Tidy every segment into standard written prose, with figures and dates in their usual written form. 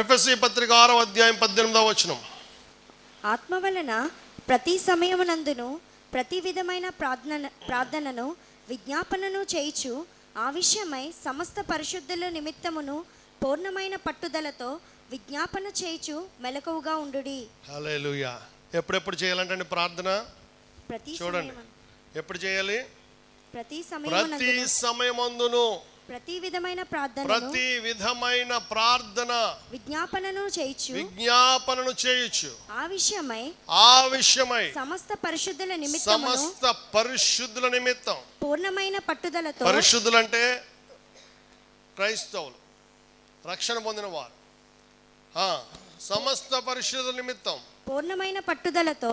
ఎఫెసీ పత్రిక 6వ అధ్యాయం 18వ వచనం. ఆత్మ వలన ప్రతి సమయమునందును ప్రతి విధమైన ప్రార్థనను విజ్ఞాపనను చేయుచు ఆ విషయమై సమస్త పరిశుద్ధుల నిమిత్తమును పూర్ణమైన పట్టుదలతో విజ్ఞాపన చేయుచు మెలకువగా ఉండుడి. హల్లెలూయా. ఎప్పుడెప్పుడు చేయాలంటే ప్రార్థన చూడండి, ఎప్పుడు చేయాలి? ప్రతి సమయమందును ప్రతి విధమైన ప్రార్థన విజ్ఞాపనను చేయుచు ఆ విషయమై సమస్త పరిశుద్ధుల నిమిత్తం పూర్ణమైన పట్టుదలతో. పరిశుద్ధులు అంటే క్రైస్తవులు, రక్షణ పొందిన వారు. సమస్త పరిశుద్ధుల నిమిత్తం పూర్ణమైన పట్టుదలతో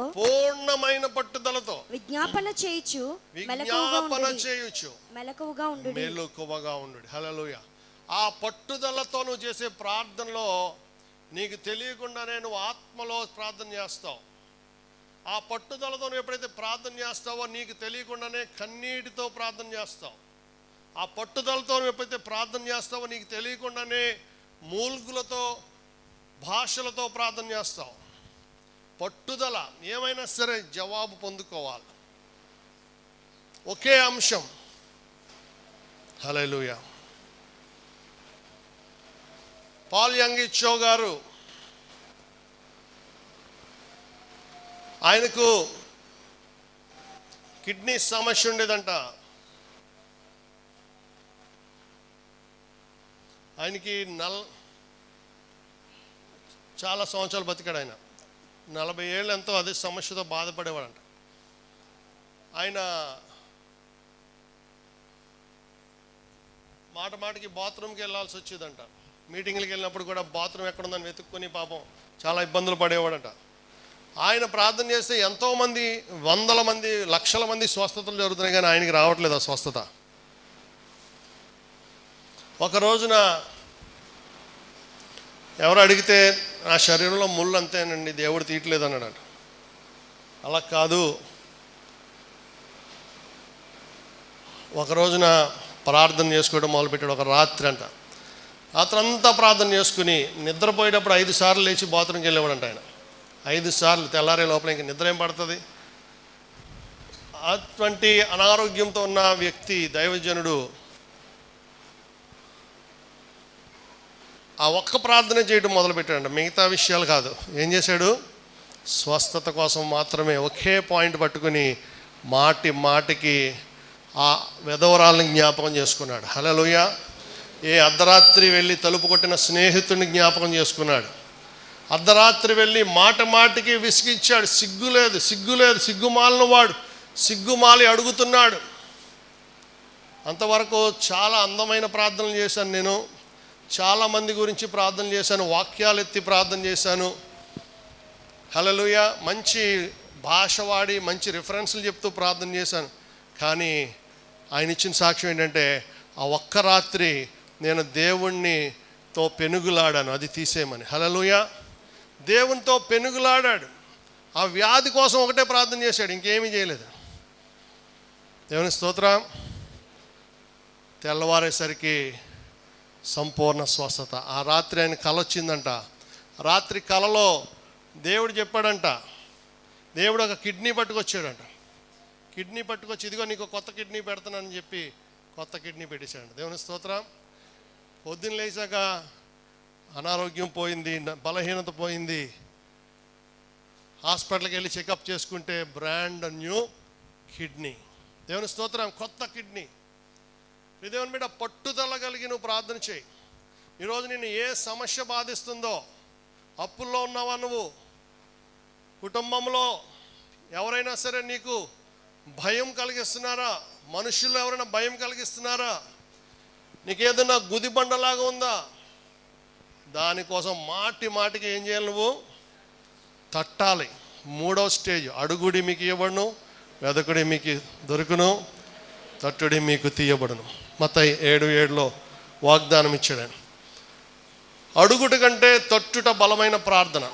విజ్ఞాపన చేయుచు మెలకువగా ఉండు. హల్లెలూయా. ఆ పట్టుదలతో నువ్వు చేసే ప్రార్థనలో నీకు తెలియకుండానే నువ్వు ఆత్మలో ప్రార్థన చేస్తావు. ఆ పట్టుదలతో నువ్వు ఎప్పుడైతే ప్రార్థన చేస్తావో నీకు తెలియకుండానే కన్నీటితో ప్రార్థన చేస్తావు. ఆ పట్టుదలతో నువ్వు ఎప్పుడైతే ప్రార్థన చేస్తావో నీకు తెలియకుండానే మూల్గులతో భాషలతో ప్రార్థన చేస్తావు. పట్టుదల, ఏమైనా సరే జవాబు పొందుకోవాలి. ఒకే అంశం. హల్లెలూయా. పాల్ యంగ్ చో గారు, ఆయనకు కిడ్నీ సమస్య ఉండేదంట. ఆయనకి చాలా సంవత్సరాలు బతికాడు. ఆయన 40 ఏళ్ళు ఎంతో అదే సమస్యతో బాధపడేవాడంట. ఆయన మాటికి బాత్రూమ్కి వెళ్ళాల్సి వచ్చేదంట. మీటింగ్లకు వెళ్ళినప్పుడు కూడా బాత్రూమ్ ఎక్కడుందని వెతుక్కొని పాపం చాలా ఇబ్బందులు పడేవాడంట. ఆయన ప్రార్థన చేస్తే ఎంతోమంది, వందల మంది, లక్షల మంది స్వస్థతలు జరుగుతున్నాయి, కానీ ఆయనకి రావట్లేదు ఆ స్వస్థత. ఒక రోజున ఎవరు అడిగితే నా శరీరంలో ముళ్ళు అంతేనండి, దేవుడు తీయట్లేదు అన్నాడు. అలా కాదు. ఒక రోజున ప్రార్థన చేసుకోవడం మొదలుపెట్టాడు. ఒక రాత్రి అంతా ప్రార్థన చేసుకుని నిద్రపోయేటప్పుడు 5 సార్లు లేచి బాత్రూమ్కి వెళ్ళేవాడంట ఆయన. 5 సార్లు. తెల్లారే లోపల ఇంక నిద్ర ఏం పడుతుంది? అటువంటి అనారోగ్యంతో ఉన్న వ్యక్తి, దైవజనుడు, ఆ ఒక్క ప్రార్థన చేయడం మొదలుపెట్టాడు. మిగతా విషయాలు కాదు. ఏం చేశాడు? స్వస్థత కోసం మాత్రమే ఒకే పాయింట్ పట్టుకుని మాటికి ఆ విధవరాలను జ్ఞాపకం చేసుకున్నాడు. హల్లెలూయా. ఏ అర్ధరాత్రి వెళ్ళి తలుపు కొట్టిన స్నేహితుడిని జ్ఞాపకం చేసుకున్నాడు. అర్ధరాత్రి వెళ్ళి మాటికి విసిగిచ్చాడు. సిగ్గులేదు, సిగ్గుమాలిన వాడు, సిగ్గుమాలి అడుగుతున్నాడు. అంతవరకు చాలా అందమైన ప్రార్థనలు చేశాను నేను. చాలామంది గురించి ప్రార్థన చేశాను, వాక్యాలు ఎత్తి ప్రార్థన చేశాను. హల్లెలూయా. మంచి భాష వాడి మంచి రిఫరెన్స్లు చెప్తూ ప్రార్థన చేశాను. కానీ ఆయన ఇచ్చిన సాక్ష్యం ఏంటంటే, ఆ ఒక్క రాత్రి నేను దేవునితో పెనుగులాడాను, అది తీసేయమని. హల్లెలూయా. దేవునితో పెనుగులాడాడు. ఆ వ్యాధి కోసం ఒకటే ప్రార్థన చేశాడు, ఇంకేమీ చేయలేదు. దేవుని స్తోత్రం. తెల్లవారేసరికి సంపూర్ణ స్వస్థత. ఆ రాత్రి ఆయన కల వచ్చిందంట. రాత్రి కలలో దేవుడు చెప్పాడంట, దేవుడు ఒక కిడ్నీ పట్టుకొచ్చాడంట. కిడ్నీ పట్టుకొచ్చి, ఇదిగో నీకు కొత్త కిడ్నీ పెడతానని చెప్పి కొత్త కిడ్నీ పెట్టేశాడు. దేవుని స్తోత్రం. పొద్దున్న లేచాక అనారోగ్యం పోయింది, బలహీనత పోయింది. హాస్పిటల్కి వెళ్ళి చెకప్ చేసుకుంటే బ్రాండ్ న్యూ కిడ్నీ. దేవుని స్తోత్రం. కొత్త కిడ్నీ. దేవుని మీద పట్టుదల కలిగి నువ్వు ప్రార్థన చేయి. ఈరోజు నిన్ను ఏ సమస్య బాధిస్తుందో, అప్పుల్లో ఉన్నావా నువ్వు, కుటుంబంలో ఎవరైనా సరే నీకు భయం కలిగిస్తున్నారా, మనుషులు ఎవరైనా భయం కలిగిస్తున్నారా, నీకేదన్నా గుదిబండలాగా ఉందా, దానికోసం మాటికి ఏం చేయాలి? నువ్వు తట్టాలి. 3వ స్టేజ్. అడుగుడి మీకు ఇవ్వబడును, వెదకుడి మీకు దొరుకును, తట్టుడి మీకు తీయబడును. మత్తయి 7:7లో వాగ్దానం ఇచ్చాడు. అడుగుట కంటే తట్టుట బలమైన ప్రార్థన.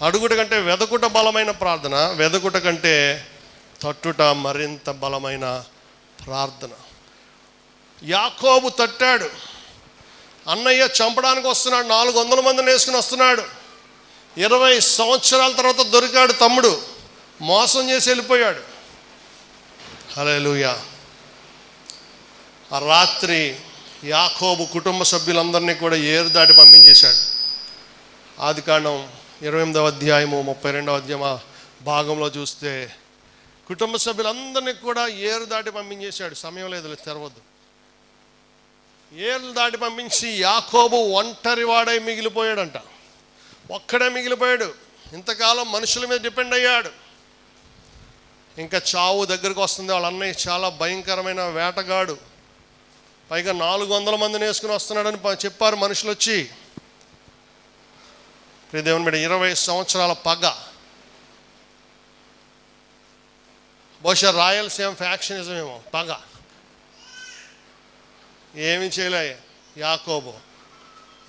అడుగుట కంటే వెదకుట బలమైన ప్రార్థన. వెదకుట కంటే తట్టుట మరింత బలమైన ప్రార్థన. యాకోబు తట్టాడు. అన్నయ్య చంపడానికి వస్తున్నాడు, 400 మందిని వేసుకుని వస్తున్నాడు. 20 సంవత్సరాల తర్వాత దొరికాడు తమ్ముడు, మోసం చేసి వెళ్ళిపోయాడు. హల్లెలూయా. ఆ రాత్రి యాకోబు కుటుంబ సభ్యులందరినీ కూడా ఏరు దాటి పంపించేశాడు. ఆదికాండం 28వ అధ్యాయము 32వ అధ్యాయం భాగంలో చూస్తే కుటుంబ సభ్యులందరినీ కూడా ఏరు దాటి పంపించేశాడు. సమయం లేదు, తెరవద్దు. ఏర్లు దాటి పంపించి యాకోబు ఒంటరి వాడై మిగిలిపోయాడంట. ఒక్కడే మిగిలిపోయాడు. ఇంతకాలం మనుషుల మీద డిపెండ్ అయ్యాడు. ఇంకా చావు దగ్గరకు వస్తుంది. వాళ్ళ అన్నయ్య చాలా భయంకరమైన వేటగాడు, పైగా 400 మందిని వేసుకుని వస్తున్నాడని చెప్పారు మనుషులు వచ్చి. దేవుని మీద 20 సంవత్సరాల పగ. బహుశా రాయలసీమ ఫ్యాక్షనిజం ఏమో పగ. ఏమి చేయలే యాకోబు,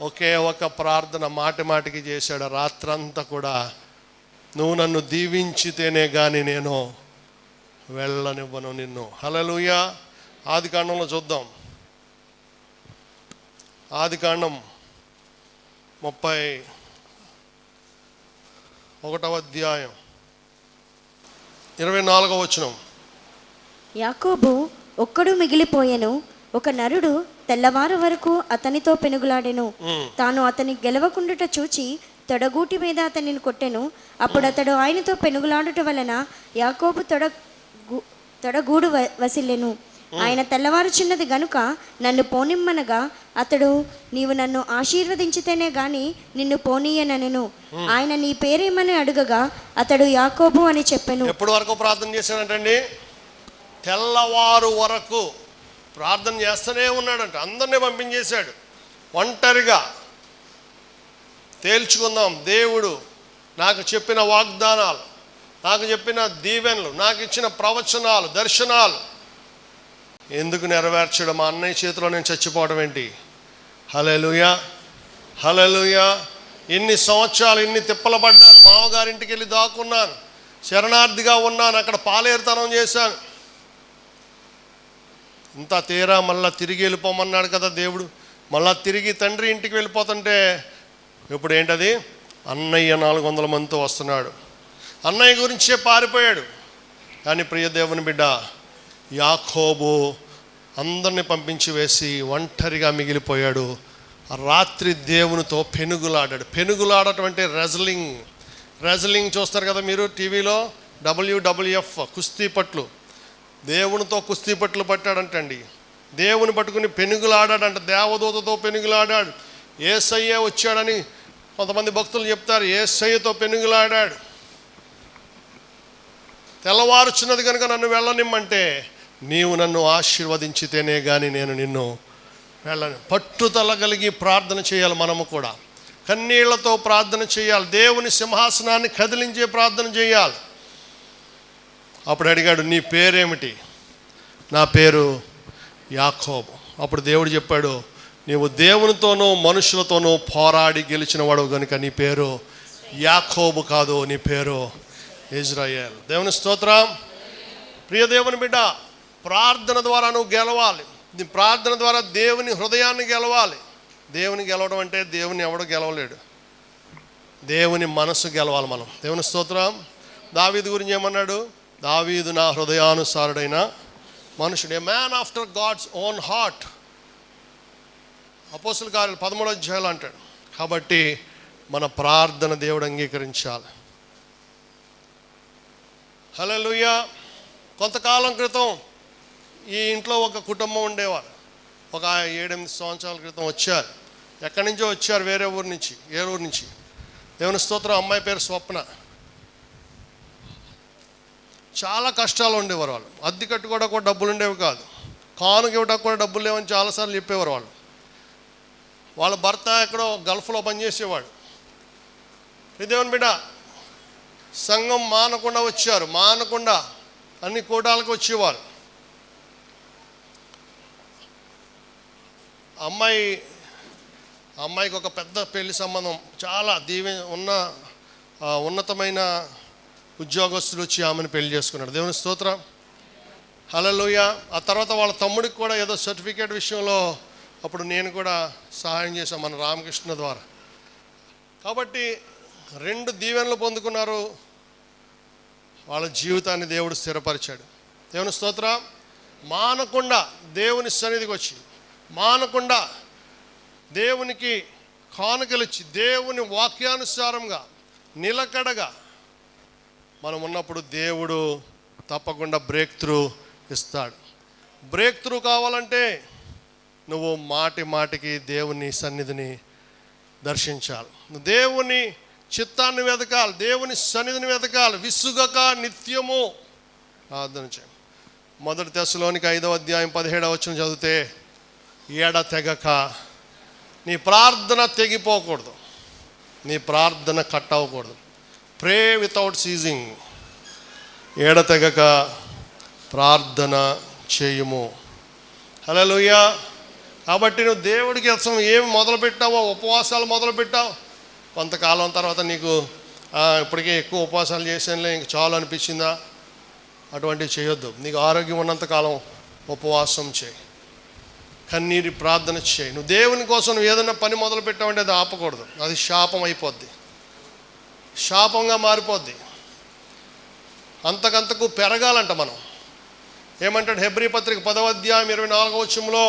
ఒకే ఒక ప్రార్థన మాటి మాటికి చేశాడు. రాత్రంతా కూడా, నువ్వు నన్ను దీవించితేనే కానీ నేను వెళ్ళనివ్వను నిన్ను. హల్లెలూయా. ఆదికాండంలో చూద్దాం. ఆదికాండం 31వ అధ్యాయం 24వ వచనం. యాకోబు ఒక్కడు మిగిలిపోయెను. ఒక నరుడు తెల్లవారు వరకు అతనితో పెనుగులాడెను. తాను అతని గెలవకుండుట చూచి తొడగూటి మీద అతనిని కొట్టెను. అప్పుడు అతడు ఆయనతో పెనుగులాడుట వలన యాకోబు తొడగూడు వసిల్లెను. ఆయన తెల్లవారుచున్నది గనుక నన్ను పోనిమ్మనగా అతడు, నీవు నన్ను ఆశీర్వదించితేనే గాని నిన్ను పోనీయనెను. ఆయన నీ పేరేమని అడుగగా అతడు యాకోబు అని చెప్పెను. ఎప్పటి వరకు ప్రార్థన చేశాడంటండి? తెల్లవారు వరకు ప్రార్థన చేస్తూనే ఉన్నాడంట. అందరినీ పంపించేశాడు. ఒంటరిగా తేల్చుకుందాం, దేవుడు నాకు చెప్పిన వాగ్దానాలు, నాకు చెప్పిన దీవెనలు, నాకు ఇచ్చిన ప్రవచనాలు, దర్శనాలు ఎందుకు నెరవేర్చడం? మా అన్నయ్య చేతిలో నేను చచ్చిపోవడం ఏంటి? హల్లెలూయా, హల్లెలూయా. ఇన్ని సంవత్సరాలు ఇన్ని తిప్పలు పడ్డాను, మామగారింటికి వెళ్ళి దాక్కున్నాను, శరణార్థిగా ఉన్నాను, అక్కడ పాలేరుతనం చేశాను. ఇంత తీరా మళ్ళా తిరిగి వెళ్ళిపోమన్నాడు కదా దేవుడు. మళ్ళా తిరిగి తండ్రి ఇంటికి వెళ్ళిపోతుంటే ఇప్పుడు ఏంటది? అన్నయ్య 400 మందితో వస్తున్నాడు. అన్నయ్య గురించే పారిపోయాడు. కానీ ప్రియ దేవుని బిడ్డ యాకోబు అందరిని పంపించి వేసి ఒంటరిగా మిగిలిపోయాడు. రాత్రి దేవునితో పెనుగులాడాడు. పెనుగులాడటం అంటే రెజ్లింగ్ చూస్తారు కదా మీరు టీవీలో, WWF కుస్తీ పట్లు. దేవునితో కుస్తీ పట్లు పట్టాడంటండి. దేవుని పట్టుకుని పెనుగులాడాడంట. దేవదూతతో పెనుగులాడాడు. యేసయ్య వచ్చాడని కొంతమంది భక్తులు చెప్తారు. యేసయ్యతో పెనుగులాడాడు. తెల్లవారుచున్నది కనుక నన్ను వెళ్ళనిమ్మంటే, నీవు నన్ను ఆశీర్వదించితేనే కానీ నేను నిన్ను వెళ్ళను. పట్టుదల కలిగి ప్రార్థన చేయాలి. మనము కూడా కన్నీళ్లతో ప్రార్థన చేయాలి. దేవుని సింహాసనాన్ని కదిలించే ప్రార్థన చేయాలి. అప్పుడు అడిగాడు, నీ పేరేమిటి? నా పేరు యాకోబు. అప్పుడు దేవుడు చెప్పాడు, నీవు దేవునితోనూ మనుషులతోనూ పోరాడి గెలిచిన వాడు కనుక నీ పేరు యాకోబు కాదు, నీ పేరు ఇజ్రాయేల్. దేవుని స్తోత్రం. ప్రియ దేవుని బిడ్డ, ప్రార్థన ద్వారా నువ్వు గెలవాలి. నీ ప్రార్థన ద్వారా దేవుని హృదయాన్ని గెలవాలి. దేవుని గెలవడం అంటే దేవుని ఎవడు గెలవలేడు, దేవుని మనసు గెలవాలి మనం. దేవుని స్తోత్రం. దావీదు గురించి ఏమన్నాడు? దావీదు నా హృదయానుసారుడైన మనుషుడు, a man after God's own heart. అపోస్తుల కార్యాలు 13వ అధ్యాయంలో అంటాడు. కాబట్టి మన ప్రార్థన దేవుడు అంగీకరించాలి. హల్లెలూయా. కొంతకాలం క్రితం ఈ ఇంట్లో ఒక కుటుంబం ఉండేవారు. ఒక 7-8 సంవత్సరాల క్రితం వచ్చారు. ఎక్కడి నుంచో వచ్చారు, వేరే ఊరు నుంచి, ఏలూరు నుంచి. దేవుని స్తోత్రం. అమ్మాయి పేరు స్వప్న. చాలా కష్టాలు ఉండేవారు వాళ్ళు. అద్దె కట్టుకోవడానికి కూడా డబ్బులు ఉండేవి కాదు, కానుక ఇవ్వడానికి కూడా డబ్బులు లేవని చాలాసార్లు చెప్పేవారు వాళ్ళు. వాళ్ళ భర్త ఎక్కడో గల్ఫ్లో పనిచేసేవాడు. దేవుని బిడ్డ, సంఘం మానకుండా వచ్చారు, మానకుండా అన్ని కూటాలకు వచ్చేవారు. అమ్మాయికి ఒక పెద్ద పెళ్లి సంబంధం, చాలా ఉన్నతమైన ఉద్యోగస్తులు వచ్చి ఆమెను పెళ్లి చేసుకున్నాడు. దేవుని స్తోత్రం. హల్లెలూయా. ఆ తర్వాత వాళ్ళ తమ్ముడికి కూడా ఏదో సర్టిఫికేట్ విషయంలో అప్పుడు నేను కూడా సహాయం చేశాను మన రామకృష్ణ ద్వారా. కాబట్టి 2 దీవెనలు పొందుకున్నారు, వాళ్ళ జీవితాన్ని దేవుడు స్థిరపరిచాడు. దేవుని స్తోత్రం. మానకుండా దేవుని సన్నిధికి వచ్చి, మానకుండా దేవునికి కానుకలిచ్చి, దేవుని వాక్యానుసారంగా నిలకడగా మనం ఉన్నప్పుడు దేవుడు తప్పకుండా బ్రేక్ త్రూ ఇస్తాడు. బ్రేక్ త్రూ కావాలంటే నువ్వు మాటి మాటికి దేవుని సన్నిధిని దర్శించాలి, దేవుని చిత్తాన్ని వెతకాలి, దేవుని సన్నిధిని వెతకాలి, విసుగక నిత్యము ప్రార్థన చేయాలి. 1 తెస్సలోనిక 5వ అధ్యాయం 17వ వచనం చదివితే, ఎడతెగక, నీ ప్రార్థన తెగిపోకూడదు, నీ ప్రార్థన కట్ అవ్వకూడదు. ప్రే వితౌట్ సీజింగ్, ఎడతెగక ప్రార్థన చేయుము. హల్లెలూయా. కాబట్టి నువ్వు దేవుడికి అసలు ఏమి మొదలుపెట్టావో, ఉపవాసాలు మొదలుపెట్టావు, కొంతకాలం తర్వాత నీకు ఇప్పటికే ఎక్కువ ఉపవాసాలు చేసానులే ఇంక చాలు అనిపించిందా, అటువంటివి చేయొద్దు. నీకు ఆరోగ్యం ఉన్నంతకాలం ఉపవాసం చేయి, కన్నీటి ప్రార్థన చేయి. నువ్వు దేవుని కోసం నువ్వు ఏదైనా పని మొదలు పెట్టావంటే అది ఆపకూడదు, అది శాపం అయిపోద్ది, శాపంగా మారిపోద్ది. అంతకంతకు పెరగాలంట మనం. ఏమంటాడు హెబ్రీ పత్రిక 10వ అధ్యాయం 24వ వచనంలో,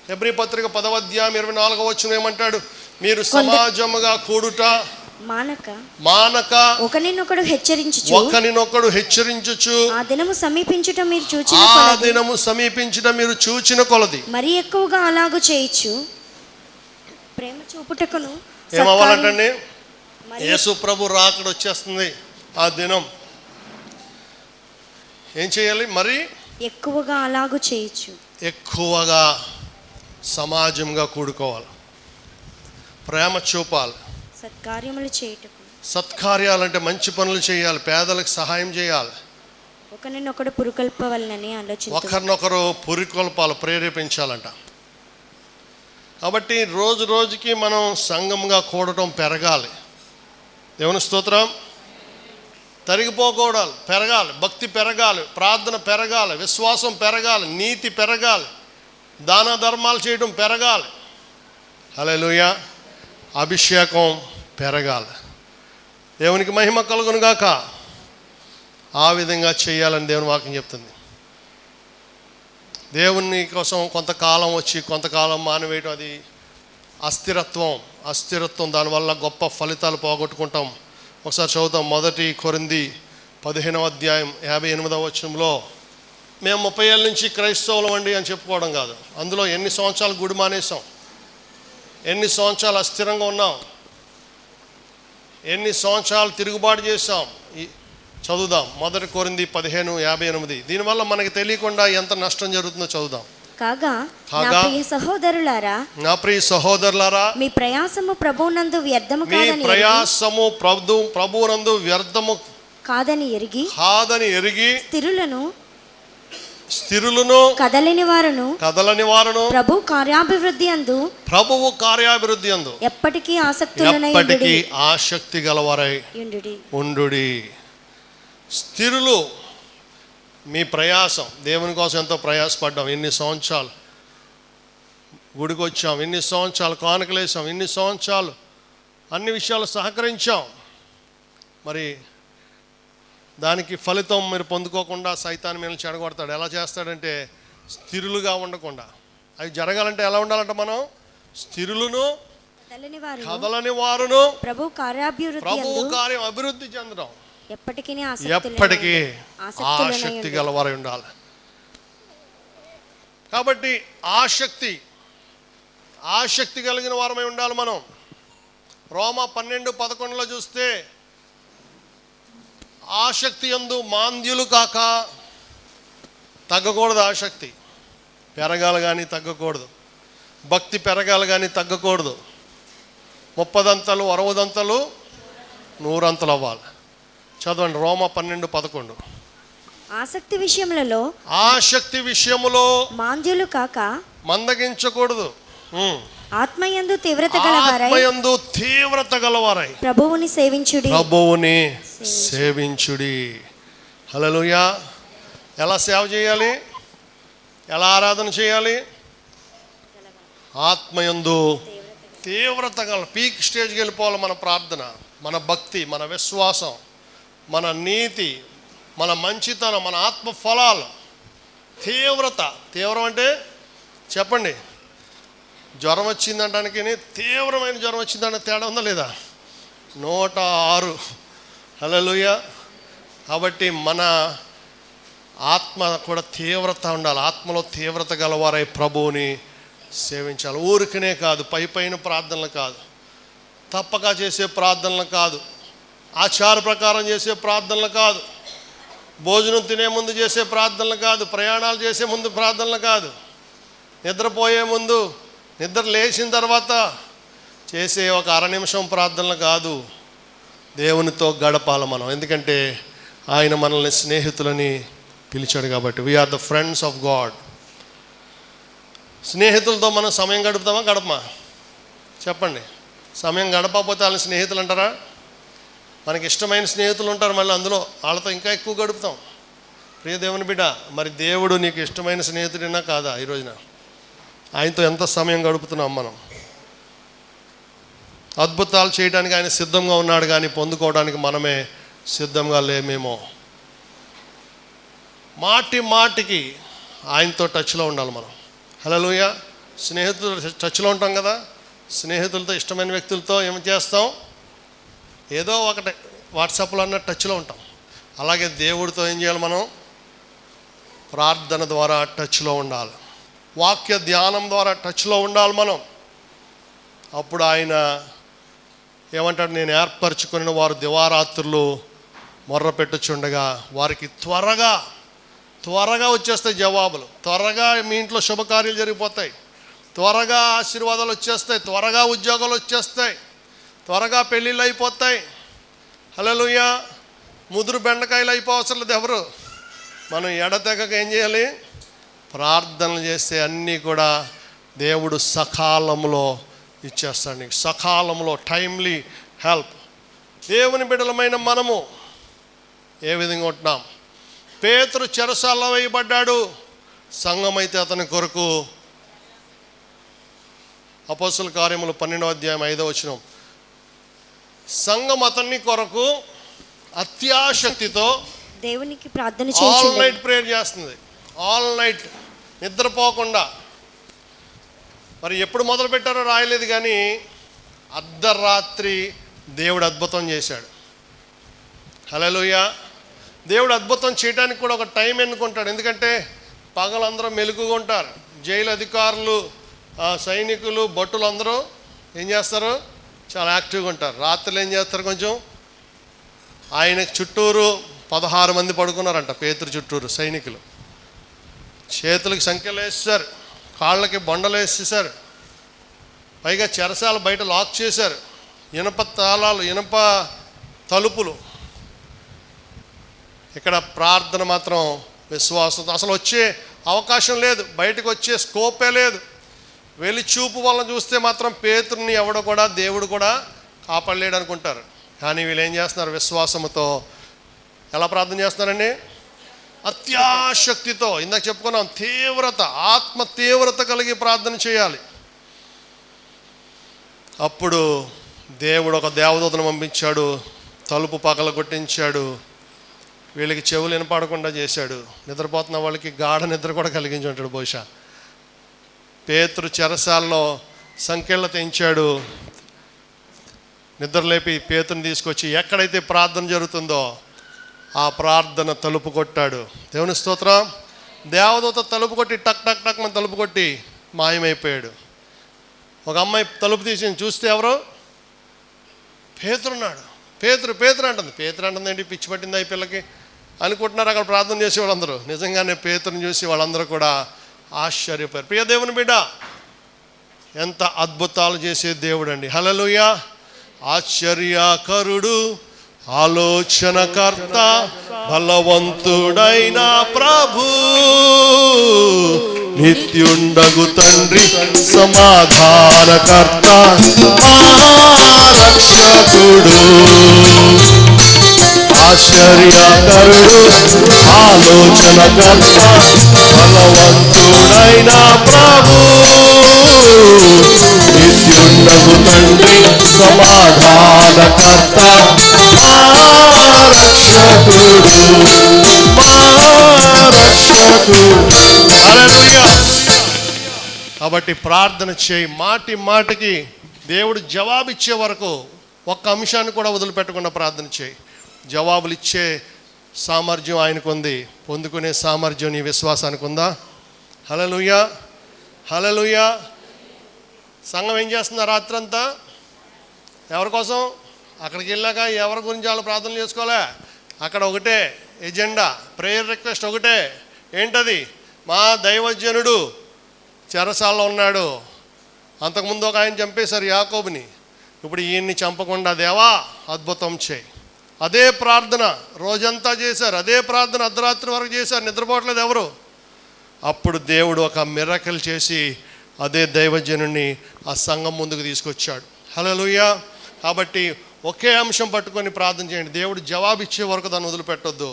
హెబ్రీ పత్రిక 10వ అధ్యాయం 24వ వచనం ఏమంటాడు? మీరు సమాజముగా కూడుట మానక ఒకనినొకడు హెచ్చరించుచు ఆ దినము సమీపించుట మీరు చూచిన కొలది మరి ఎక్కువగా అలాగు చేయొచ్చు. ప్రేమ చూపుటకును ఏమవ్వాలంటండి? యేసు ప్రభు రాకడ వచ్చేస్తుంది, ఆ దినం ఏం చేయాలి? మరి ఎక్కువగా అలాగు చేయొచ్చు, ఎక్కువగా సమాజంగా కూడుకోవాలి, ప్రేమ చూపాలి, సత్కార్యములు చేయుటకు. సత్కార్యాలంటే మంచి పనులు చేయాలి, పేదలకు సహాయం చేయాలి, ఒకరినొకడు పురికొల్పవలనని ఆలోచించాలి, ఒకరినొకరు పురికొల్పాలి, ప్రేరేపించాలంట. కాబట్టి రోజు రోజుకి మనం సంఘంగా కూడటం పెరగాలి. దేవుని స్తోత్రం. తరిగిపోకూడదు, పెరగాలి, భక్తి పెరగాలి, ప్రార్థన పెరగాలి, విశ్వాసం పెరగాలి, నీతి పెరగాలి, దాన ధర్మాలు చేయడం పెరగాలి. హల్లెలూయా. అభిషేకం పెరగాలి. దేవునికి మహిమ కలుగును గాక. ఆ విధంగా చేయాలని దేవుని వాక్యం చెప్తుంది. దేవుని కోసం కొంతకాలం వచ్చి కొంతకాలం మానివేయడం అది అస్థిరత్వం. దానివల్ల గొప్ప ఫలితాలు పోగొట్టుకుంటాం. ఒకసారి చదువుతాం 1 కొరింథీ 15వ అధ్యాయం 58వ వచనంలో, మేము 30 ఏళ్ళ నుంచి క్రైస్తవులం అండి అని చెప్పుకోవడం కాదు, అందులో ఎన్ని సంవత్సరాలు గుడి మానేసాం, ఎన్ని సంవత్సరాలు అస్థిరంగా ఉన్నాం, ఎన్ని సంవత్సరాలు తిరుగుబాటు చేసాం. చదువుదాం 1 కొరింథీ 15:58. దీనివల్ల మనకి తెలియకుండా ఎంత నష్టం జరుగుతుందో చదువుదాం. కాగా నా ప్రియ సహోదరులారా మీ ప్రయాసము ప్రభువునందు వ్యర్థము కాదని ఎరిగి స్థిరులను కదలని వారును ప్రభువు కార్యాభివృద్ధి అందు ఎప్పటికీ ఆసక్తి గలవారై ఉండుడి. స్థిరులు. మీ ప్రయాసం దేవుని కోసం ఎంతో ప్రయాసపడ్డాం, ఎన్ని సంవత్సరాలు గుడికి వచ్చాం, ఎన్ని సంవత్సరాలు కానుకలేసాం, ఎన్ని సంవత్సరాలు అన్ని విషయాలు సహకరించాం. మరి దానికి ఫలితం మీరు పొందుకోకుండా సైతాన్ని మిమ్మల్ని చెడగొడతాడు. ఎలా చేస్తాడంటే స్థిరులుగా ఉండకుండా. అవి జరగాలంటే ఎలా ఉండాలంట? మనం స్థిరులను కదలని వారును ప్రభు కార్యం అభివృద్ధి చెందడం, ఎప్పటికీ ఆసక్తి గలవారై ఉండాలి. కాబట్టి ఆసక్తి కలిగిన వారమై ఉండాలి మనం. రోమా 12:11 చూస్తే, ఆసక్తి యందు మాంద్యులు కాక, తగ్గకూడదు. ఆసక్తి పెరగాలి కానీ తగ్గకూడదు, భక్తి పెరగాలి కానీ తగ్గకూడదు. 30 దంతలు 60 దంతలు 100 అంతలు అవ్వాలి. చదవండి రోమా 12:11. ఆసక్తి విషయములో మాంద్యులు కాక, మందగించకూడదు, ఆత్మయందు తీవ్రత గలవారై ప్రభువుని సేవించుడి. హల్లెలూయా. ఎలా సేవ చేయాలి? ఎలా ఆరాధన చేయాలి? ఆత్మయందు తీవ్రత గల పీక్ స్టేజ్కి వెళ్ళిపోవాలి మన ప్రార్థన, మన భక్తి, మన విశ్వాసం, మన నీతి, మన మంచితనం, మన ఆత్మ ఫలాలు. తీవ్రం అంటే చెప్పండి, జ్వరం వచ్చిందంటానికి తీవ్రమైన జ్వరం వచ్చిందంటే తేడా ఉందా లేదా? 106. హల్లెలూయా. కాబట్టి మన ఆత్మ కూడా తీవ్రత ఉండాలి. ఆత్మలో తీవ్రత గలవారై ప్రభువుని సేవించాలి. ఊరికనే కాదు, పైన ప్రార్థనలు కాదు, తప్పక చేసే ప్రార్థనలు కాదు, ఆచార ప్రకారం చేసే ప్రార్థనలు కాదు, భోజనం తినే ముందు చేసే ప్రార్థనలు కాదు, ప్రయాణాలు చేసే ముందు ప్రార్థనలు కాదు, నిద్రపోయే ముందు, నిద్ర లేచిన తర్వాత చేసే ఒక 1/2 నిమిషం ప్రార్థనలు కాదు. దేవునితో గడపాలి మనం. ఎందుకంటే ఆయన మనల్ని స్నేహితులని పిలిచాడు కాబట్టి. We are the friends of God. స్నేహితులతో మనం సమయం గడుపుతామా గడపమా? చెప్పండి. సమయం గడపకపోతే వాళ్ళని స్నేహితులు అంటారా? మనకి ఇష్టమైన స్నేహితులు ఉంటారు, మళ్ళీ అందులో వాళ్ళతో ఇంకా ఎక్కువ గడుపుతాం. ప్రియ దేవుని బిడ్డ, మరి దేవుడు నీకు ఇష్టమైన స్నేహితుడినా కాదా? ఈ రోజున ఆయనతో ఎంత సమయం గడుపుతున్నాం మనం? అద్భుతాలు చేయడానికి ఆయన సిద్ధంగా ఉన్నాడు, కానీ పొందుకోవడానికి మనమే సిద్ధంగా లేమేమో. మాటికి ఆయనతో టచ్లో ఉండాలి మనం. హల్లెలూయా. స్నేహితులు టచ్లో ఉంటాం కదా, స్నేహితులతో, ఇష్టమైన వ్యక్తులతో ఏం చేస్తాం? ఏదో ఒకటి వాట్సాప్లో అన్న టచ్లో ఉంటాం. అలాగే దేవుడితో ఏం చేయాలి మనం? ప్రార్థన ద్వారా టచ్లో ఉండాలి, వాక్య ధ్యానం ద్వారా టచ్లో ఉండాలి మనం. అప్పుడు ఆయన ఏమంటాడు? నేను ఏర్పరచుకుని వారు దివారాత్రులు మొర్ర పెట్టుచుండగా వారికి త్వరగా వచ్చేస్తాయి జవాబులు, త్వరగా మీ ఇంట్లో శుభకార్యాలు జరిగిపోతాయి, త్వరగా ఆశీర్వాదాలు వచ్చేస్తాయి, త్వరగా ఉద్యోగాలు వచ్చేస్తాయి, త్వరగా పెళ్ళిళ్ళు అయిపోతాయి. హల్లెలూయా. ముదురు బెండకాయలు అయిపోవసరం లేదు ఎవరు. మనం ఎడతెగక ఏం చేయాలి? ప్రార్థనలు చేస్తే అన్నీ కూడా దేవుడు సకాలంలో ఇచ్చేస్తాడు నీకు. సకాలంలో టైమ్లీ హెల్ప్. దేవుని బిడ్డలమైన మనము ఏ విధంగా ఉంటున్నాం? పేతురు చెరసాలలో వేయబడ్డాడు, సంఘం అయితే అతని కొరకు. అపోస్తల కార్యములు 12వ అధ్యాయం 5వ వచనం. సంఘం అతన్ని కొరకు అత్యాశక్తితో దేవునికి ప్రార్థన ఆల్ నైట్ ప్రేయర్ చేస్తుంది. ఆల్ నైట్ నిద్రపోకుండా. మరి ఎప్పుడు మొదలు పెట్టారో రాయలేదు, కానీ అర్ధరాత్రి దేవుడు అద్భుతం చేశాడు. హల్లెలూయా. దేవుడు అద్భుతం చేయడానికి కూడా ఒక టైం ఎన్నుకుంటాడు. ఎందుకంటే పగలందరూ మెలుగుగా ఉంటారు. జైలు అధికారులు, సైనికులు, భటులు అందరూ ఏం చేస్తారు? చాలా యాక్టివ్గా ఉంటారు. రాత్రులు ఏం చేస్తారు? కొంచెం ఆయన చుట్టూరు 16 మంది పడుకున్నారంట, పేతురు చుట్టూరు సైనికులు. చేతులకి సంఖ్యలు వేసేసారు, కాళ్ళకి బొండలు వేసేసారు, పైగా చెరసాల బయట లాక్ చేశారు, ఇనప తాళాలు, ఇనప తలుపులు. ఇక్కడ ప్రార్థన మాత్రం విశ్వాసం, అసలు వచ్చే అవకాశం లేదు, బయటకు వచ్చే స్కోపే లేదు. వెలిచూపు వల్ల చూస్తే మాత్రం పేతురుని ఎవడో కూడా దేవుడు కూడా కాపాడలేడు అనుకుంటారు. కానీ వీళ్ళు ఏం చేస్తున్నారు? విశ్వాసముతో ఎలా ప్రార్థన చేస్తున్నారండి? అత్యాశక్తితో. ఇందాక చెప్పుకున్నాం, తీవ్రత, ఆత్మ తీవ్రత కలిగి ప్రార్థన చేయాలి. అప్పుడు దేవుడు ఒక దేవదూతను పంపించాడు, తలుపు పగల కొట్టించాడు, వీళ్ళకి చెవులు వినపడకుండా చేశాడు. నిద్రపోతున్న వాళ్ళకి గాఢ నిద్ర కూడా కలిగించి ఉంటాడు బహుశా. పేతురు చెరసాల్లో సంకెళ్ళ తెంచాడు, నిద్రలేపి పేతుని తీసుకొచ్చి ఎక్కడైతే ప్రార్థన జరుగుతుందో ఆ ప్రార్థన తలుపు కొట్టాడు. దేవుని స్తోత్రం. దేవదూత తలుపు కొట్టి టక్ టక్ టక్ మన తలుపు కొట్టి మాయమైపోయాడు. ఒక అమ్మాయి తలుపు తీసి చూస్తే ఎవరు? పేతురున్నాడు. పేతురు అంటుంది. పేతురు అంటుంది ఏంటి, పిచ్చి పట్టింది ఈ పిల్లకి అనుకుంటున్నారు అక్కడ ప్రార్థన చేసే వాళ్ళందరూ. నిజంగానే పేతురుని చూసి వాళ్ళందరూ కూడా ఆశ్చర్యపోయారు. ప్రియ దేవుని బిడ్డ, ఎంత అద్భుతాలు చేసే దేవుడు అండి. హల్లెలూయా. ఆశ్చర్యకరుడు, ఆలోచనకర్త, బలవంతుడైన ప్రభు, నిత్యుండగు తండ్రి, సమాధానకర్త, రక్షకుడు. ఆశ్చర్యకరుడు, ఆలోచనకర్త, బలవంతుడైన ప్రభు, నిత్యున్నగు తండ్రి సమాధానకర్త మా రక్షకుడు మా రక్షకుడు. హల్లెలూయా. కాబట్టి ప్రార్థన చేయి, మాటి మాటికి దేవుడు జవాబిచ్చే వరకు ఒక్క అంశాన్ని కూడా వదిలిపెట్టకుండా ప్రార్థన చేయి. జవాబులు ఇచ్చే సామర్థ్యం ఆయనకు ఉంది, పొందుకునే సామర్థ్యం నీ విశ్వాసానికి ఉందా? హల్లెలూయా, హల్లెలూయా. సంఘం ఏం చేస్తుందా రాత్రంతా? ఎవరి కోసం? అక్కడికి వెళ్ళాక ఎవరి గురించి వాళ్ళు ప్రార్థన చేసుకోలే. అక్కడ ఒకటే ఎజెండా, ప్రేయర్ రిక్వెస్ట్ ఒకటే. ఏంటది? మా దైవజనుడు చెరసాల్లో ఉన్నాడు. అంతకుముందు ఒక ఆయన చంపేశారు యాకోబుని. ఇప్పుడు ఈయన్ని చంపకుండా దేవా అద్భుతం చేయి. అదే ప్రార్థన రోజంతా చేశారు, అదే ప్రార్థన అర్ధరాత్రి వరకు చేశారు, నిద్రపోవట్లేదు ఎవరు. అప్పుడు దేవుడు ఒక మిరకల్ చేసి అదే దైవజనుని ఆ సంఘం ముందుకు తీసుకొచ్చాడు. హల్లెలూయా. కాబట్టి ఒకే అంశం పట్టుకొని ప్రార్థన చేయండి. దేవుడు జవాబు ఇచ్చే వరకు దాన్ని వదిలిపెట్టొద్దు.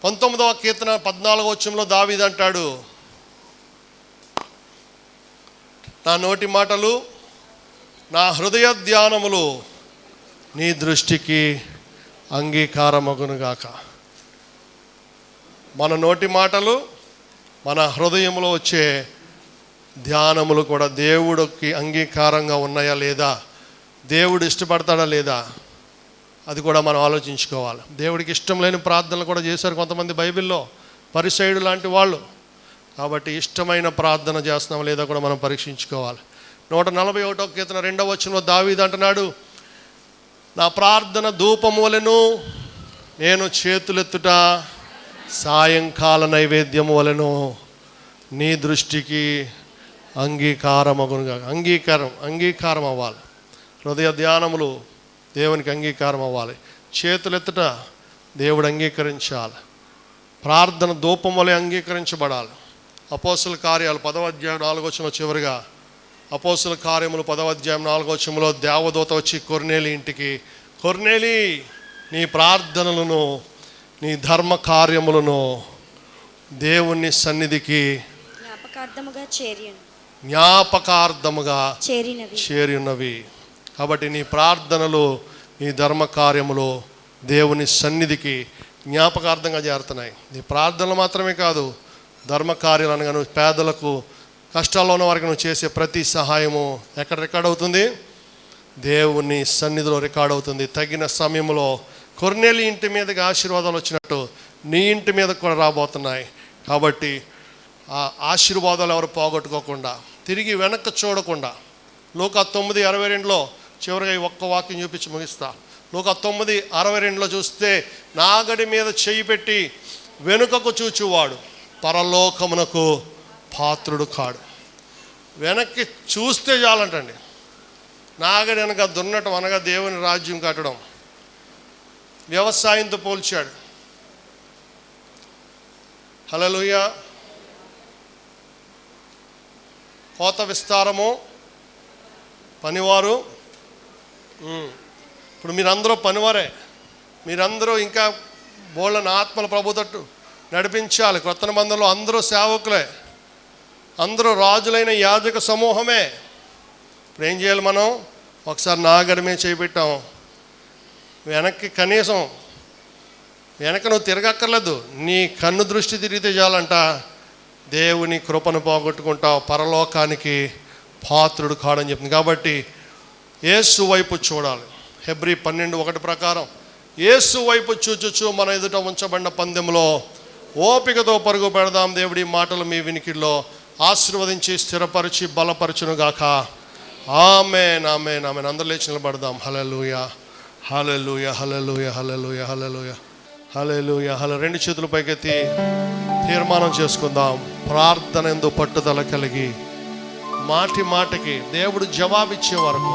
19వ కీర్తన 14వ వచనంలో దావీదు అంటాడు, నా నోటి మాటలు నా హృదయ ధ్యానములు నీ దృష్టికి అంగీకారమగునుగాక. మన నోటి మాటలు, మన హృదయంలో వచ్చే ధ్యానములు కూడా దేవుడికి అంగీకారంగా ఉన్నాయా లేదా, దేవుడు ఇష్టపడతాడా లేదా, అది కూడా మనం ఆలోచించుకోవాలి. దేవుడికి ఇష్టం లేని ప్రార్థనలు కూడా చేశారు కొంతమంది బైబిల్లో, పరిసయ్యుడు లాంటి వాళ్ళు. కాబట్టి ఇష్టమైన ప్రార్థన చేస్తున్నాం లేదా కూడా మనం పరీక్షించుకోవాలి. 141వ కీర్తన 2వ వచనంలో దావీదు అంటున్నాడు, నా ప్రార్థన ధూపము వలెను, నేను చేతులెత్తుట సాయంకాల నైవేద్యము వలెను నీ దృష్టికి అంగీకారమగునుగా. అంగీకారం అవ్వాలి. హృదయ ధ్యానములు దేవునికి అంగీకారం అవ్వాలి. చేతులెత్తుట దేవుడు అంగీకరించాలి. ప్రార్థన ధూపం వలె అంగీకరించబడాలి. అపోస్తుల కార్యాలు 10వ అధ్యాయం 4వ వచనం చివరిగా, అపోస్తుల కార్యములు 10వ అధ్యాయం 4వ వచనంలో దేవదూత వచ్చి కొర్నేలి ఇంటికి, కొర్నేలి నీ ప్రార్థనలను నీ ధర్మ కార్యములను దేవుని సన్నిధికి జ్ఞాపకార్థముగా చేరి ఉన్నవి. కాబట్టి నీ ప్రార్థనలు నీ ధర్మ కార్యములు దేవుని సన్నిధికి జ్ఞాపకార్థంగా చేరుతున్నాయి. నీ ప్రార్థనలు మాత్రమే కాదు, ధర్మ కార్యాలు అనగా నువ్వు పేదలకు, కష్టాల్లో ఉన్న వారికి నువ్వు చేసే ప్రతి సహాయము ఎక్కడ రికార్డ్ అవుతుంది? దేవుని సన్నిధిలో రికార్డ్ అవుతుంది. తగిన సమయంలో కొర్నేలి ఇంటి మీదకి ఆశీర్వాదాలు వచ్చినట్టు నీ ఇంటి మీద కూడా రాబోతున్నాయి. కాబట్టి ఆ ఆశీర్వాదాలు ఎవరు పోగొట్టుకోకుండా, తిరిగి వెనక్కి చూడకుండా, లూకా 9:62లో చివరిగా ఒక్క వాక్యం చూపించి ముగిస్తా. లూకా 9:62లో చూస్తే, నాగడి మీద చెయ్యి పెట్టి వెనుకకు చూచువాడు పరలోకమునకు పాత్రుడు కాడు. వెనక్కి చూస్తే చాలంటండి. నాగడి అనగా దున్నటం, అనగా దేవుని రాజ్యం కట్టడం. వ్యవసాయంతో పోల్చాడు. హల్లెలూయా. కోత విస్తారము, పనివారు. ఇప్పుడు మీరందరూ పనివారే. మీరందరూ ఇంకా బోళ్ళని ఆత్మల ప్రభు తట్టు నడిపించాలి. క్రొత్త నిబంధనలో అందరూ సేవకులే, అందరూ రాజులైన యాజక సమూహమే. ఇప్పుడు ఏం చేయాలి మనం? ఒకసారి నాగడమే చేపెట్టాం, వెనక్కి కనీసం వెనక నువ్వు తిరగక్కర్లేదు. నీ కన్ను దృష్టి తిరిగితే చాలంట దేవుని కృపను పోగొట్టుకుంటావు, పరలోకానికి పాత్రుడు కాడని చెప్తుంది. కాబట్టి యేసు వైపు చూడాలి. హెబ్రీ 12:1 ప్రకారం యేసు వైపు చూచుచు మన ఎదుట ఉంచబడిన పందెంలో ఓపికతో పరుగు పెడదాం. దేవుడి మాటలు మీ వినికిడిలో ఆశీర్వదించి స్థిరపరిచి బలపరచునుగాక. ఆమేన్, ఆమేన్, ఆమేన్. అందరూ లేచి నిలబడదాం. హల్లెలూయా, హల్లెలూయా, హల్లెలూయా, హల్లెలూయా, హల్లెలూయా, హల్లెలూయా, హల్లెలూయా. రెండు చేతులు పైకెత్తి తీర్మానం చేసుకుందాం. ప్రార్థన యందు పట్టుదల కలిగి మాటి మాటికి దేవుడు జవాబిచ్చే వరకు,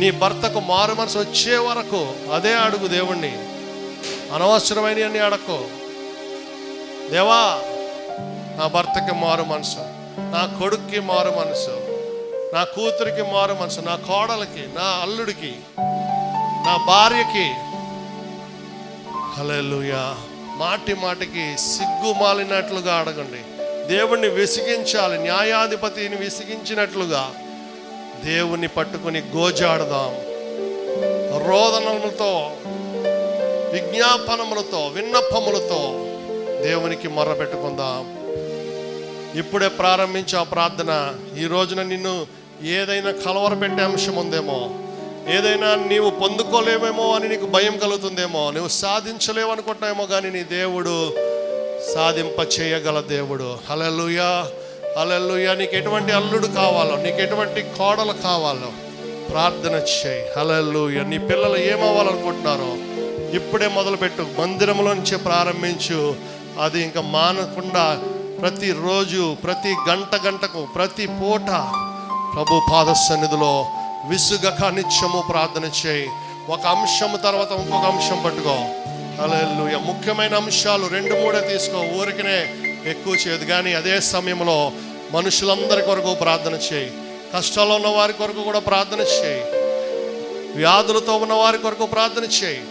నీ భర్తకు మారు మనసు వచ్చే వరకు అదే అడుగు దేవుణ్ణి. అనవసరమైన అన్ని అడక్కో. దేవా, నా భర్తకి మారు మనసు, నా కొడుక్కి మారు మనసు, నా కూతురికి మారు మనసు, నా కోడలకి, నా అల్లుడికి, నా భార్యకి. హల్లెలూయా. మాటి మాటికి సిగ్గు మాలినట్లుగా అడగండి. దేవుణ్ణి విసిగించాలి. న్యాయాధిపతిని విసిగించినట్లుగా దేవుణ్ణి పట్టుకొని గోజాడదాం. రోదనములతో, విజ్ఞాపనములతో, విన్నపములతో దేవునికి మొర్ర పెట్టుకుందాం. ఇప్పుడే ప్రారంభించే ఆ ప్రార్థన ఈ రోజున నిన్ను ఏదైనా కలవరపెట్టే అంశం ఉందేమో, ఏదైనా నీవు పొందుకోలేమేమో అని నీకు భయం కలుగుతుందేమో, నువ్వు సాధించలేవు అనుకుంటున్నావేమో, కానీ నీ దేవుడు సాధింప చేయగల దేవుడు. హల్లెలూయా, హల్లెలూయా. నీకు ఎటువంటి అల్లుడు కావాలో, నీకు ఎటువంటి కోడలు కావాలో ప్రార్థన చేయి. హల్లెలూయా. నీ పిల్లలు ఏమవ్వాలనుకుంటున్నారో ఇప్పుడే మొదలుపెట్టు. మందిరంలో నుంచే ప్రారంభించు. అది ఇంకా మానకుండా ప్రతిరోజు, ప్రతి గంటకు, ప్రతి పూట ప్రభు పాద సన్నిధిలో విసుగక నిత్యము ప్రార్థన చేయి. ఒక అంశము తర్వాత ఇంకొక అంశం పట్టుకో. హల్లెలూయా. ముఖ్యమైన అంశాలు 2-3 తీసుకో, ఊరికనే ఎక్కువ చేయదు. కానీ అదే సమయంలో మనుషులందరి కొరకు ప్రార్థన చేయి. కష్టాల్లో ఉన్న వారి కొరకు కూడా ప్రార్థన చేయి. వ్యాధులతో ఉన్న వారి కొరకు ప్రార్థన చేయి.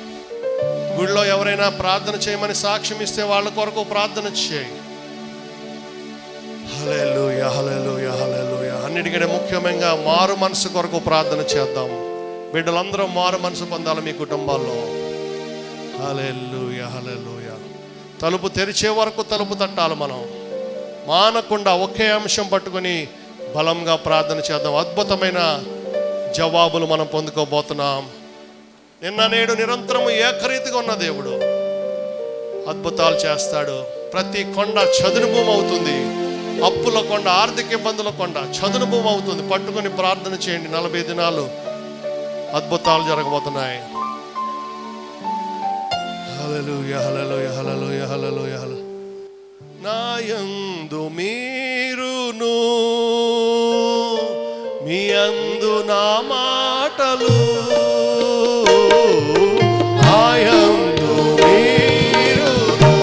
గుడిలో ఎవరైనా ప్రార్థన చేయమని సాక్ష్యం ఇస్తే వాళ్ళ కొరకు ప్రార్థన చేయి. హల్లెలూయా, హల్లెలూయా, హల్లెలూయా. అన్నిటికంటే ముఖ్యంగా మారు మనసు కొరకు ప్రార్థన చేద్దాం. బిడ్డలందరూ మారు మనసు పొందాలి మీ కుటుంబాల్లో. హల్లెలూయా, హల్లెలూయా. తలుపు తెరిచే వరకు తలుపు తట్టాలి. మనం మానకుండా ఒకే అంశం పట్టుకొని బలంగా ప్రార్థన చేద్దాం. అద్భుతమైన జవాబులు మనం పొందుకోబోతున్నాం. నిన్న నేడు నిరంతరము ఏకరీతిగా ఉన్న దేవుడు అద్భుతాలు చేస్తాడు. ప్రతి కొండ చదును భూమి అవుతుంది. అప్పుల కొండ, ఆర్థిక ఇబ్బందుల కొండ చదును భూమి అవుతుంది. పట్టుకొని ప్రార్థన చేయండి. 40 దినాలు అద్భుతాలు జరగబోతున్నాయి. హల్లెలూయా, హల్లెలూయా, హల్లెలూయా, హల్లెలూయా. నాయందు మీరును, మీ అందు నా మాటలు, నాయందు మీరును,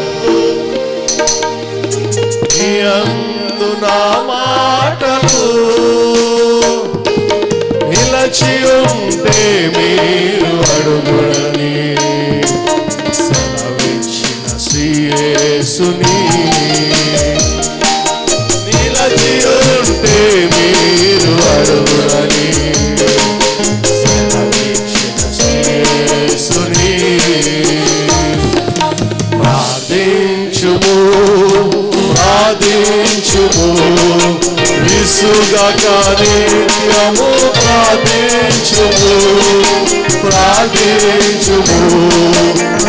మీ అందు నా మాటలు నిలచి ఉంటే మీరు అడుగుడని సెలవిచ్చిన శ్రీయేసుని. నిలచి ఉంటే మీరు అడుగుడని సెలవిచ్చిన శ్రీయేసుని. ప్రార్థించుము, ప్రార్థించుము, విసుగక నిత్యము ప్రార్థించుము, ప్రార్థించుము,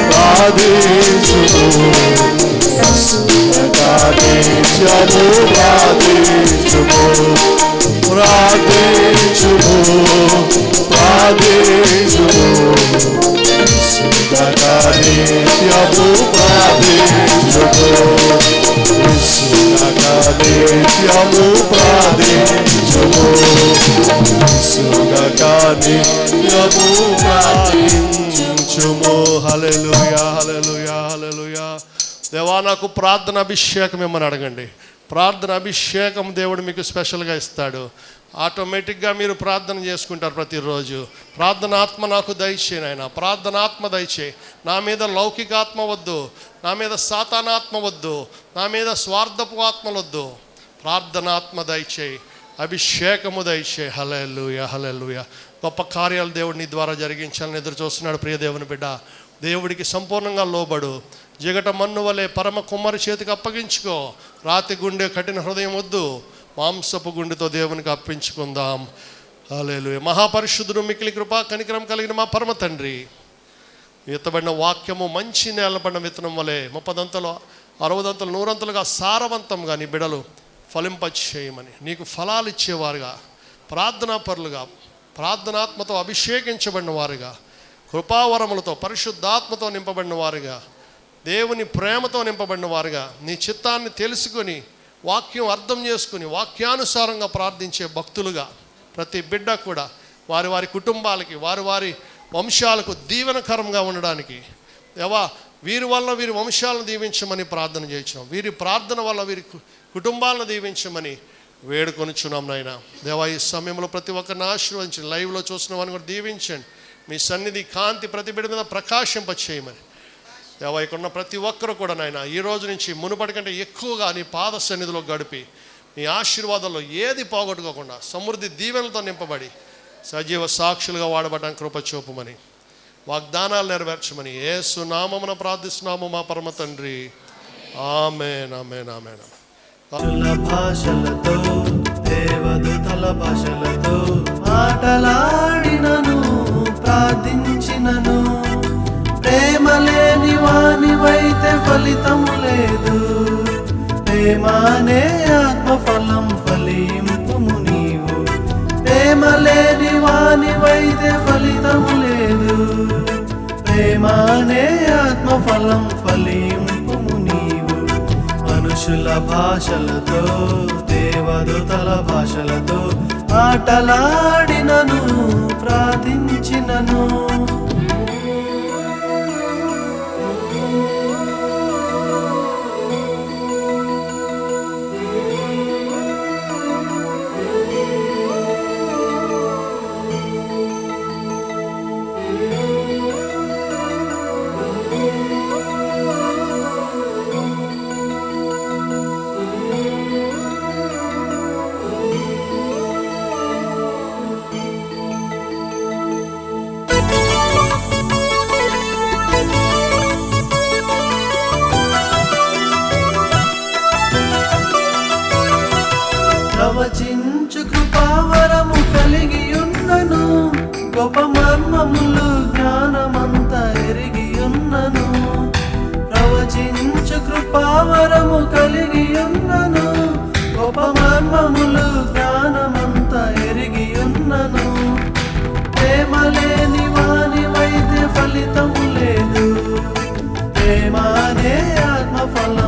ప్రార్థించుము, విసుగక నిత్యము ప్రార్థించుము, ప్రార్థించుము, ప్రార్థించుము, విసుగక నిత్యము ప్రార్థించుము, విసుగక నిత్యము ప్రార్థించుము, విసుగక నిత్యము ప్రార్థించుము. హల్లెలూయా, హల్లెలూయా, హల్లెలూయా. దేవా, నాకు ప్రార్థన అభిషేకం ఇమ్మని అడగండి. ప్రార్థన అభిషేకం దేవుడు మీకు స్పెషల్గా ఇస్తాడు. ఆటోమేటిక్గా మీరు ప్రార్థన చేసుకుంటారు ప్రతిరోజు. ప్రార్థనాత్మ నాకు దయచేయి నాయన, ప్రార్థనాత్మ దయచేయి. నా మీద లౌకికాత్మ వద్దు, నా మీద సాతానాత్మ వద్దు, నా మీద స్వార్థపు ఆత్మలు వద్దు. ప్రార్థనాత్మ దయచేయి, అభిషేకము దయచేయి. హల్లెలూయా, హల్లెలూయా. గొప్ప కార్యాలు దేవుడు నీ ద్వారా జరిగించాలని ఎదురు చూస్తున్నాడు. ప్రియ దేవుని బిడ్డ, దేవుడికి సంపూర్ణంగా లోబడు. జిగట మన్ను వలె పరమ కుమ్మరి చేతికి అప్పగించుకో. రాతి గుండె, కఠిన హృదయం వద్దు, మాంసపు గుండెతో దేవునికి అప్పించుకుందాం. హల్లెలూయా. మహాపరిశుద్ధుడు, మిక్కిలి కృపా కనికరం కలిగిన మా పరమ తండ్రి, విత్తబడిన వాక్యము మంచి నేలబడిన విత్తనం వలె 30 దంతలు, 60 దంతలు, 100 దంతలుగా సారవంతంగా నీ బిడలు ఫలింపచేయమని, నీకు ఫలాలు ఇచ్చేవారుగా, ప్రార్థనా పరులుగా, ప్రార్థనాత్మతో అభిషేకించబడిన వారుగా, కృపావరములతో, పరిశుద్ధాత్మతో నింపబడిన వారుగా, దేవుని ప్రేమతో నింపబడిన వారుగా, నీ చిత్తాన్ని తెలుసుకొని వాక్యం అర్థం చేసుకుని వాక్యానుసారంగా ప్రార్థించే భక్తులుగా ప్రతి బిడ్డ కూడా వారి వారి కుటుంబాలకి, వారి వారి వంశాలకు దీవెనకరంగా ఉండడానికి దేవా, వీరి వల్ల వీరి వంశాలను దీవించమని ప్రార్థన చేయించున్నాం. వీరి ప్రార్థన వల్ల వీరి కుటుంబాలను దీవించమని వేడుకొనిచున్నాం నాయన. దేవా, ఈ సమయంలో ప్రతి ఒక్కరిని ఆశీర్వదించండి. లైవ్లో చూసిన వారిని కూడా దీవించండి. మీ సన్నిధి కాంతి ప్రతి బిడ్డ మీద ప్రకాశింపచేయమని దేవా ఇక్కడున్న ప్రతి ఒక్కరు కూడా నాయన ఈ రోజు నుంచి మునుపటి కంటే ఎక్కువగా నీ పాద సన్నిధిలో గడిపి నీ ఆశీర్వాదాల్లో ఏది పోగొట్టుకోకుండా సమృద్ధి దీవెనలతో నింపబడి సజీవ సాక్షులుగా వాడబడడానికి కృప చూపమని వాగ్దానాలు నెరవేర్చమని యేసు నామమున ప్రార్థిస్తున్నాము మా పరమ తండ్రి. ఆమేన్ ఆమేన్ ఆమేన్. భాషలతో దేవదూతల భాషలతో మాటలాడినను ప్రార్థించినను ప్రేమ లేని వానివైతే ఫలితము లేదు. ప్రేమనే ఆత్మఫలం ఫలింపుము నీవు. ప్రేమ లేని వానివైతే ఫలితము లేదు. ప్రేమనే ఆత్మఫలం ఫలింపుము నీవు. మనుషుల భాషలతో దేవదూతల భాషలతో ఆటలాడినను ప్రార్థించినను ప్రవచించు కృపావరము కలిగి ఉన్నను గొప్ప మర్మములు జ్ఞానమంతా ఎరిగి ఉన్నను. ప్రవచించు కృపావరము కలిగి ఉన్నను గొప్ప మర్మములు జ్ఞానమంతా ఎరిగి ఉన్నను. ప్రేమ లేని వానివైతే ఫలితము లేదు. ప్రేమనే ఆత్మఫలం